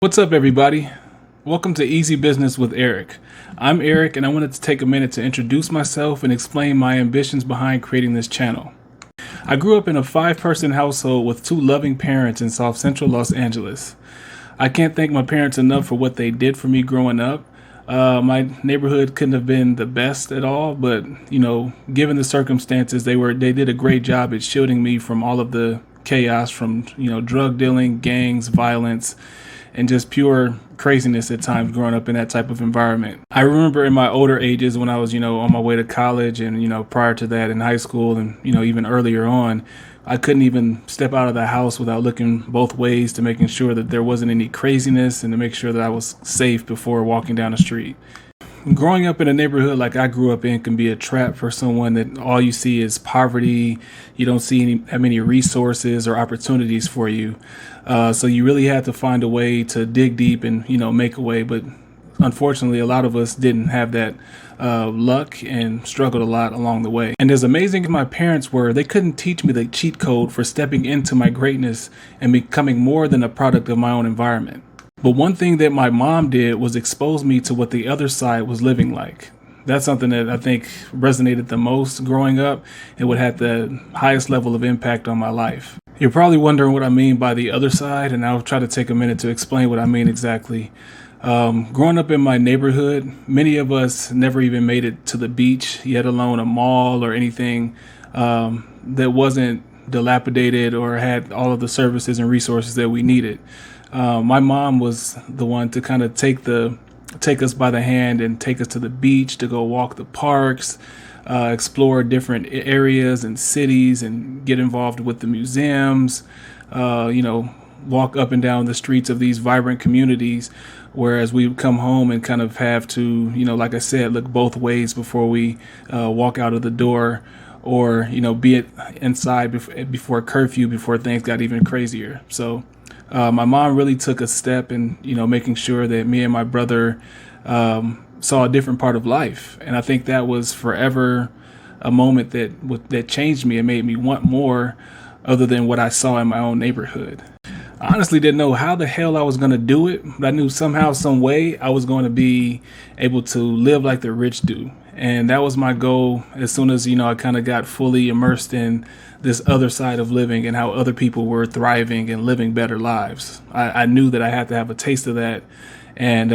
What's up, everybody? Welcome to Easy Business with Eric. I'm Eric, and I wanted to take a minute to introduce myself and explain my ambitions behind creating this channel. I grew up in a 5-person household with 2 loving parents in South Central Los Angeles. I can't thank my parents enough for what they did for me growing up. My neighborhood couldn't have been the best at all, but given the circumstances, they did a great job at shielding me from all of the chaos from drug dealing, gangs, violence, and just pure craziness at times growing up in that type of environment. I remember in my older ages when I was, on my way to college and, prior to that in high school and, even earlier on, I couldn't even step out of the house without looking both ways to making sure that there wasn't any craziness and to make sure that I was safe before walking down the street. Growing up in a neighborhood like I grew up in can be a trap for someone that all you see is poverty. You don't see that many resources or opportunities for you. So you really had to find a way to dig deep and, make a way. But unfortunately, a lot of us didn't have that luck and struggled a lot along the way. And as amazing as my parents were, they couldn't teach me the cheat code for stepping into my greatness and becoming more than a product of my own environment. But one thing that my mom did was expose me to what the other side was living like. That's something that I think resonated the most growing up and would have the highest level of impact on my life. You're probably wondering what I mean by the other side, and I'll try to take a minute to explain what I mean exactly. Growing up in my neighborhood, many of us never even made it to the beach, yet alone a mall or anything that wasn't dilapidated or had all of the services and resources that we needed. My mom was the one to kind of take us by the hand and take us to the beach to go walk the parks, explore different areas and cities and get involved with the museums, walk up and down the streets of these vibrant communities. Whereas we would come home and kind of have to, like I said, look both ways before we walk out of the door or, be inside before curfew, before things got even crazier. So my mom really took a step in, making sure that me and my brother saw a different part of life. And I think that was forever a moment that changed me and made me want more other than what I saw in my own neighborhood. I honestly didn't know how the hell I was going to do it, but I knew somehow, some way I was going to be able to live like the rich do. And that was my goal as soon as, I kind of got fully immersed in this other side of living and how other people were thriving and living better lives. I knew that I had to have a taste of that. And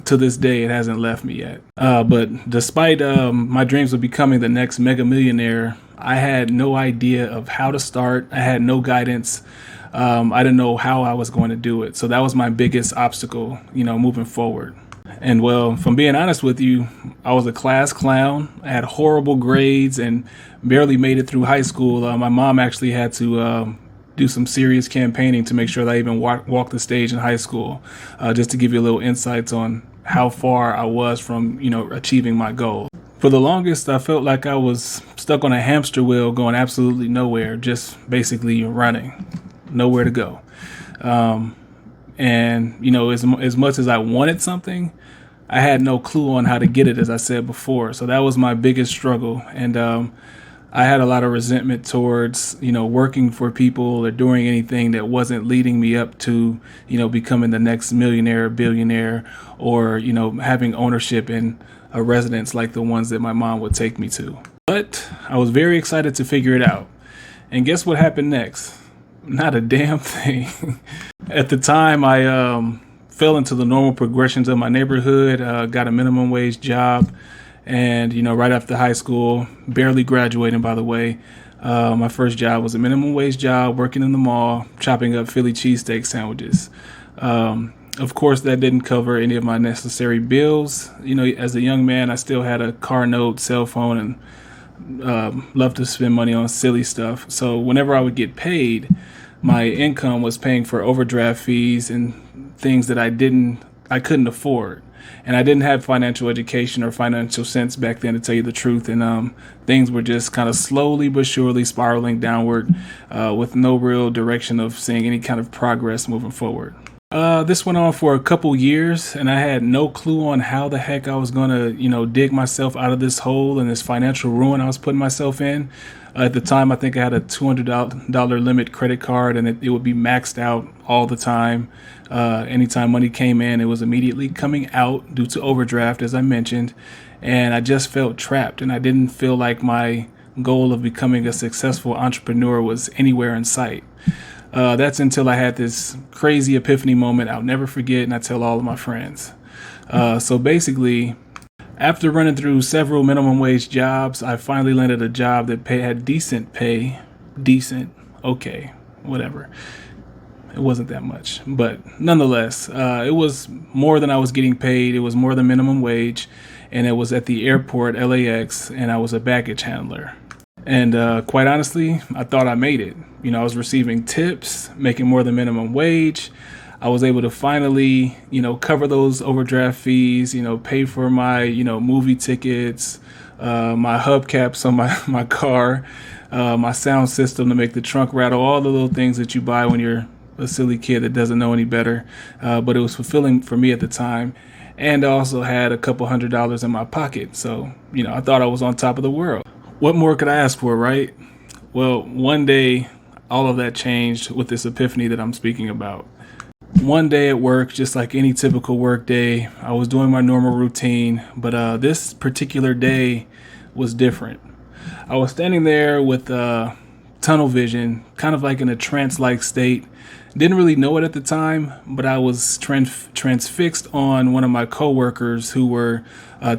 to this day, it hasn't left me yet. But despite my dreams of becoming the next mega millionaire, I had no idea of how to start. I had no guidance. I didn't know how I was going to do it. So that was my biggest obstacle, moving forward. And well, if I'm being honest with you, I was a class clown. I had horrible grades and barely made it through high school. My mom actually had to do some serious campaigning to make sure that I even walked the stage in high school, just to give you a little insights on how far I was from, achieving my goal. For the longest, I felt like I was stuck on a hamster wheel going absolutely nowhere, just basically running, nowhere to go. And, as much as I wanted something, I had no clue on how to get it, as I said before. So that was my biggest struggle. And I had a lot of resentment towards, working for people or doing anything that wasn't leading me up to, becoming the next millionaire, billionaire, or, having ownership in a residence like the ones that my mom would take me to. But I was very excited to figure it out. And guess what happened next? Not a damn thing. At the time, I fell into the normal progressions of my neighborhood, got a minimum wage job, and, right after high school, barely graduating, by the way, my first job was a minimum wage job working in the mall, chopping up Philly cheesesteak sandwiches. Of course, that didn't cover any of my necessary bills. As a young man, I still had a car note, cell phone, and loved to spend money on silly stuff. So whenever I would get paid, my income was paying for overdraft fees and things that I couldn't afford. And I didn't have financial education or financial sense back then, to tell you the truth. And things were just kind of slowly but surely spiraling downward with no real direction of seeing any kind of progress moving forward. This went on for a couple years, and I had no clue on how the heck I was gonna, dig myself out of this hole and this financial ruin I was putting myself in. At the time, I think I had a $200 limit credit card, and it would be maxed out all the time. Anytime money came in, it was immediately coming out due to overdraft, as I mentioned. And I just felt trapped, and I didn't feel like my goal of becoming a successful entrepreneur was anywhere in sight. That's until I had this crazy epiphany moment I'll never forget, and I tell all of my friends. So basically, after running through several minimum wage jobs, I finally landed a job that had decent pay. Decent, okay, whatever. It wasn't that much, but nonetheless, it was more than I was getting paid. It was more than minimum wage, and it was at the airport, LAX, and I was a baggage handler. And quite honestly, I thought I made it. I was receiving tips, making more than minimum wage. I was able to finally, cover those overdraft fees, pay for my, movie tickets, my hubcaps on my car, my sound system to make the trunk rattle, all the little things that you buy when you're a silly kid that doesn't know any better. But it was fulfilling for me at the time. And I also had a couple $100s in my pocket. So, I thought I was on top of the world. What more could I ask for, right? Well, one day, all of that changed with this epiphany that I'm speaking about. One day at work, just like any typical work day, I was doing my normal routine, but this particular day was different. I was standing there with tunnel vision, kind of like in a trance-like state. Didn't really know it at the time, but I was transfixed on one of my coworkers who were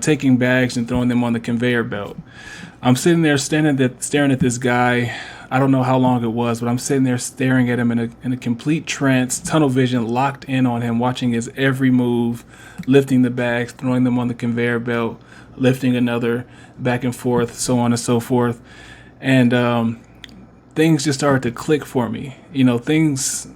taking bags and throwing them on the conveyor belt. I'm sitting there staring at this guy. I don't know how long it was, but I'm sitting there staring at him in a complete trance, tunnel vision, locked in on him, watching his every move, lifting the bags, throwing them on the conveyor belt, lifting another, back and forth, so on and so forth. And things just started to click for me. Things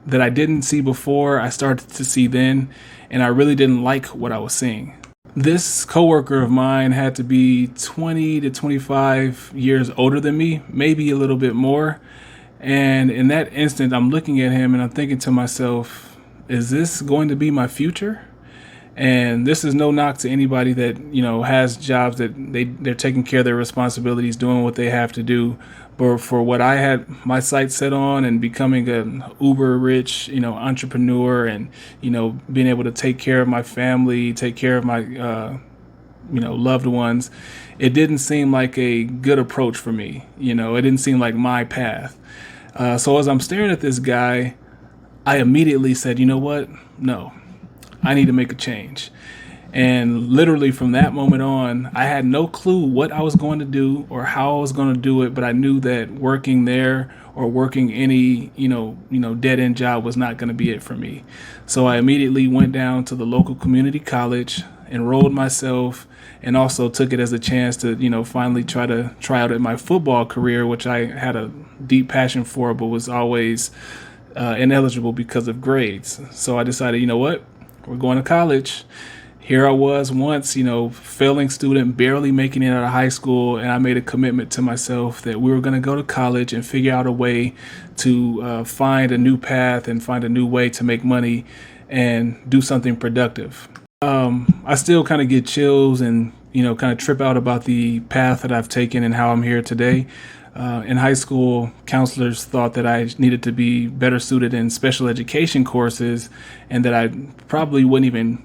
that I didn't see before, I started to see then, and I really didn't like what I was seeing. This coworker of mine had to be 20 to 25 years older than me, maybe a little bit more. And in that instant, I'm looking at him and I'm thinking to myself, is this going to be my future? And this is no knock to anybody that, has jobs that they're taking care of their responsibilities, doing what they have to do. But for what I had my sights set on and becoming an uber rich, entrepreneur and, being able to take care of my family, take care of my, loved ones, it didn't seem like a good approach for me. It didn't seem like my path. So as I'm staring at this guy, I immediately said, you know what? No, I need to make a change. And literally from that moment on, I had no clue what I was going to do or how I was going to do it, but I knew that working there or working any, dead end job was not going to be it for me. So I immediately went down to the local community college, enrolled myself, and also took it as a chance to, finally try out at my football career, which I had a deep passion for, but was always ineligible because of grades. So I decided, you know what, we're going to college. Here I was once, failing student, barely making it out of high school, and I made a commitment to myself that we were going to go to college and figure out a way to find a new path and find a new way to make money and do something productive. I still kind of get chills and, kind of trip out about the path that I've taken and how I'm here today. In high school, counselors thought that I needed to be better suited in special education courses and that I probably wouldn't even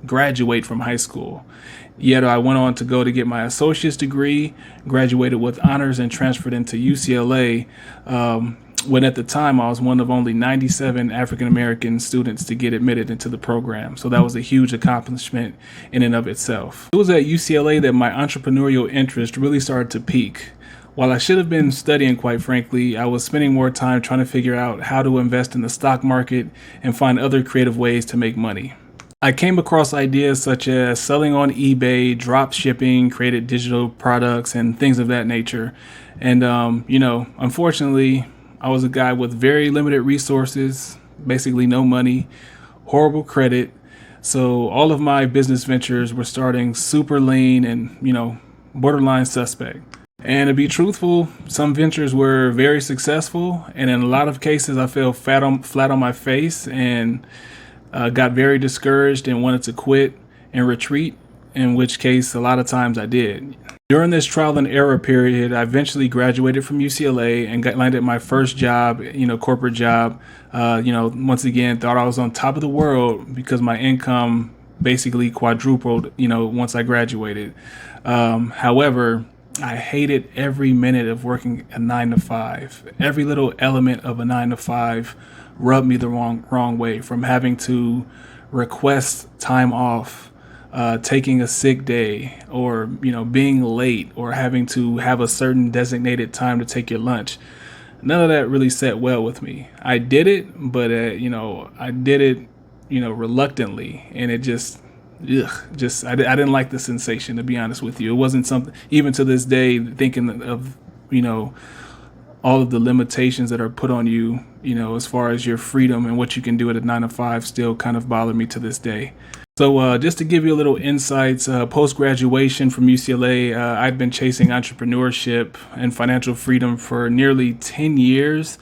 graduate from high school. Yet I went on to go to get my associate's degree, graduated with honors, and transferred into UCLA, when at the time I was one of only 97 African-American students to get admitted into the program. So that was a huge accomplishment in and of itself. It was at UCLA that my entrepreneurial interest really started to peak. While I should have been studying, quite frankly, I was spending more time trying to figure out how to invest in the stock market and find other creative ways to make money. I came across ideas such as selling on eBay, drop shipping, created digital products, and things of that nature. And, unfortunately, I was a guy with very limited resources, basically no money, horrible credit. So all of my business ventures were starting super lean and, borderline suspect. And to be truthful, some ventures were very successful, and in a lot of cases, I fell flat on my face and got very discouraged and wanted to quit and retreat, in which case, a lot of times I did. During this trial and error period, I eventually graduated from UCLA and landed my first job, corporate job. Once again, thought I was on top of the world because my income basically quadrupled, once I graduated. However, I hated every minute of working a 9 to 5. Every little element of a 9 to 5 rubbed me the wrong way, from having to request time off, taking a sick day, or being late, or having to have a certain designated time to take your lunch. None of that really sat well with me. I did it, but I did it reluctantly, and it just I didn't like the sensation, to be honest with you. It wasn't something, even to this day, thinking of all of the limitations that are put on you, as far as your freedom and what you can do at a 9 to 5, still kind of bother me to this day. So just to give you a little insights, post-graduation from UCLA, I'd been chasing entrepreneurship and financial freedom for nearly 10 years,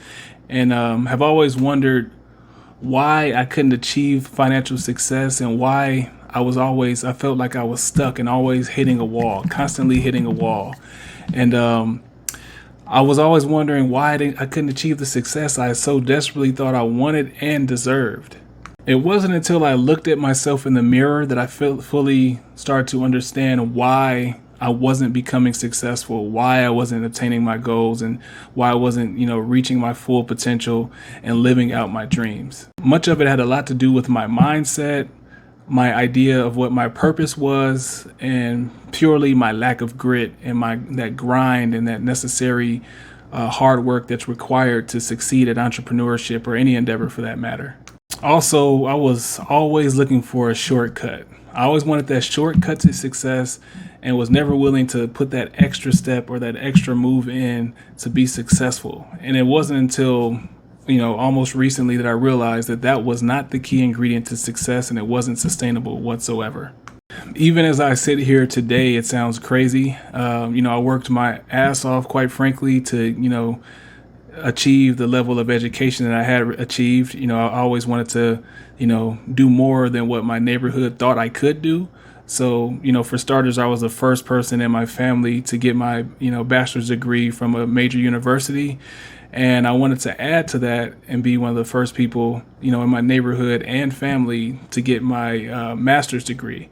and have always wondered why I couldn't achieve financial success, and why I felt like I was stuck and always hitting a wall, constantly hitting a wall. And I was always wondering why I couldn't achieve the success I so desperately thought I wanted and deserved. It wasn't until I looked at myself in the mirror that I fully started to understand why I wasn't becoming successful, why I wasn't attaining my goals, and why I wasn't, reaching my full potential and living out my dreams. Much of it had a lot to do with my mindset, my idea of what my purpose was, and purely my lack of grit and that grind and that necessary hard work that's required to succeed at entrepreneurship, or any endeavor for that matter. Also, I was always looking for a shortcut. I always wanted that shortcut to success, and was never willing to put that extra step or that extra move in to be successful. And it wasn't until almost recently that I realized that was not the key ingredient to success, and it wasn't sustainable whatsoever. Even as I sit here today, it sounds crazy. I worked my ass off, quite frankly, to, achieve the level of education that I had achieved. I always wanted to, do more than what my neighborhood thought I could do. So, for starters, I was the first person in my family to get my, bachelor's degree from a major university. And I wanted to add to that and be one of the first people, in my neighborhood and family to get my master's degree.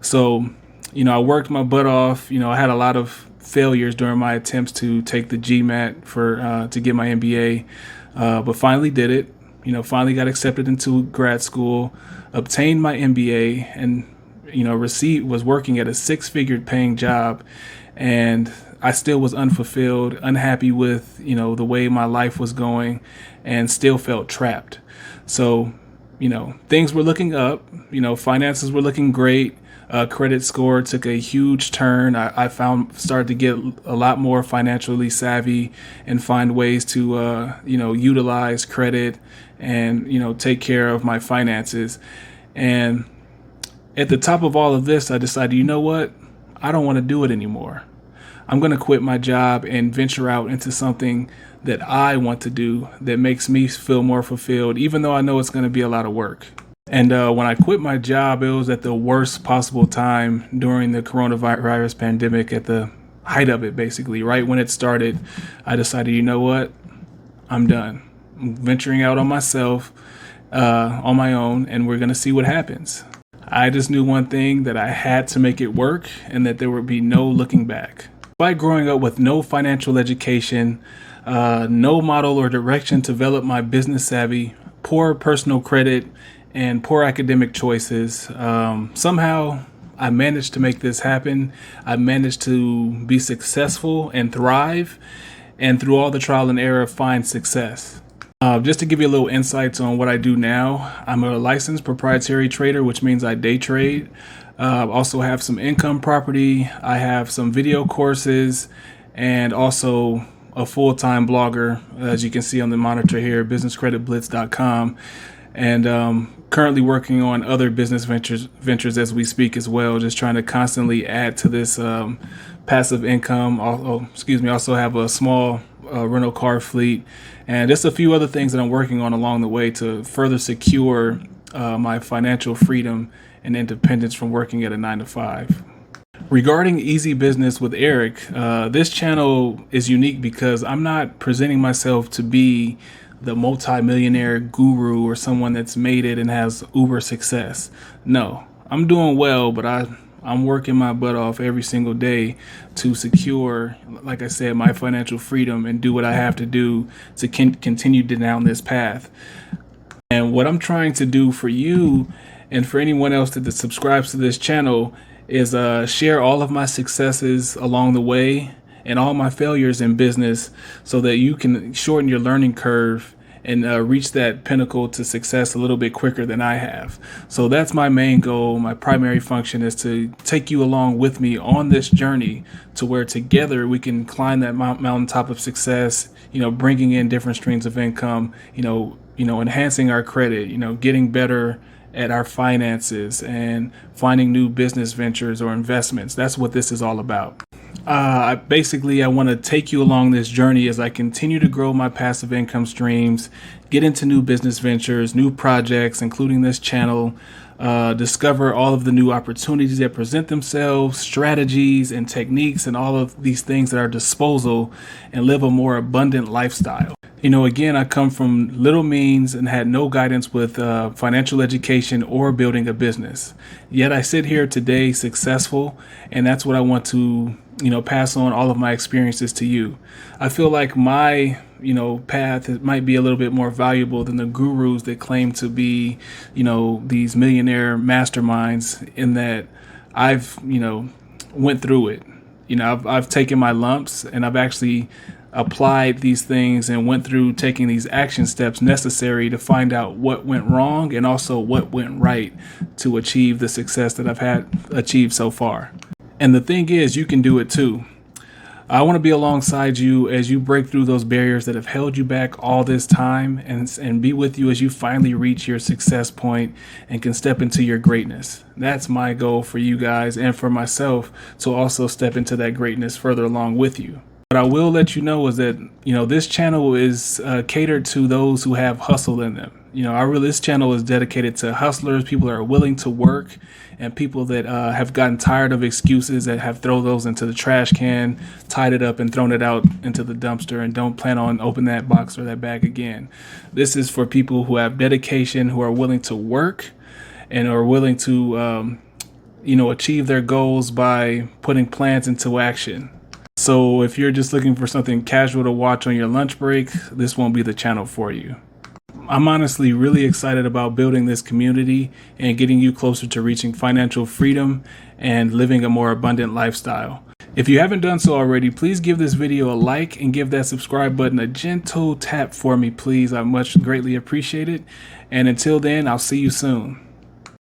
So, I worked my butt off. I had a lot of failures during my attempts to take the GMAT to get my MBA, but finally did it. Finally got accepted into grad school, obtained my MBA, and was working at a 6-figure paying job, and I still was unfulfilled, unhappy with, the way my life was going, and still felt trapped. So, things were looking up, finances were looking great. Credit score took a huge turn. I started to get a lot more financially savvy and find ways to, utilize credit and, take care of my finances. And at the top of all of this, I decided, you know what? I don't want to do it anymore. I'm going to quit my job and venture out into something that I want to do that makes me feel more fulfilled, even though I know it's going to be a lot of work. And when I quit my job, it was at the worst possible time during the coronavirus pandemic, at the height of it, basically. Right when it started, I decided, you know what? I'm done. I'm venturing out on myself, on my own, and we're going to see what happens. I just knew one thing, that I had to make it work, and that there would be no looking back. Despite growing up with no financial education, no model or direction to develop my business savvy, poor personal credit, and poor academic choices, somehow I managed to make this happen. I managed to be successful and thrive, and through all the trial and error, find success. Just to give you a little insights on what I do now, I'm a licensed proprietary trader, which means I day trade. Also have some income property. I have some video courses, and also a full-time blogger, as you can see on the monitor here, businesscreditblitz.com. and currently working on other business ventures as we speak as well. Just trying to constantly add to this passive income. Also have a small rental car fleet, and just a few other things that I'm working on along the way to further secure my financial freedom and independence from working at a 9 to 5. Regarding Easy Business with Eric, this channel is unique because I'm not presenting myself to be the multi-millionaire guru or someone that's made it and has uber success. No, I'm doing well, but I'm working my butt off every single day to secure, like I said, my financial freedom and do what I have to do to continue down this path. And what I'm trying to do for you and for anyone else that subscribes to this channel is share all of my successes along the way and all my failures in business so that you can shorten your learning curve and reach that pinnacle to success a little bit quicker than I have. So that's my main goal. My primary function is to take you along with me on this journey to where together we can climb that mountaintop of success, bringing in different streams of income, enhancing our credit, getting better at our finances and finding new business ventures or investments. That's what this is all about. I want to take you along this journey as I continue to grow my passive income streams, get into new business ventures, new projects, including this channel, discover all of the new opportunities that present themselves, strategies and techniques and all of these things at our disposal, and live a more abundant lifestyle. Again, I come from little means and had no guidance with financial education or building a business. Yet I sit here today successful, and that's what I want to, pass on all of my experiences to you. I feel like my, path might be a little bit more valuable than the gurus that claim to be, these millionaire masterminds, in that I've, went through it. I've taken my lumps, and I've actually applied these things and went through taking these action steps necessary to find out what went wrong and also what went right to achieve the success that I've had achieved so far. And the thing is, you can do it too. I want to be alongside you as you break through those barriers that have held you back all this time, and be with you as you finally reach your success point and can step into your greatness. That's my goal for you guys and for myself, to also step into that greatness further along with you. What I will let you know is that, this channel is catered to those who have hustle in them. This channel is dedicated to hustlers, people that are willing to work, and people that have gotten tired of excuses, that have thrown those into the trash can, tied it up and thrown it out into the dumpster, and don't plan on opening that box or that bag again. This is for people who have dedication, who are willing to work, and are willing to, achieve their goals by putting plans into action. So if you're just looking for something casual to watch on your lunch break, this won't be the channel for you. I'm honestly really excited about building this community and getting you closer to reaching financial freedom and living a more abundant lifestyle. If you haven't done so already, please give this video a like and give that subscribe button a gentle tap for me, please. I much greatly appreciate it. And until then, I'll see you soon.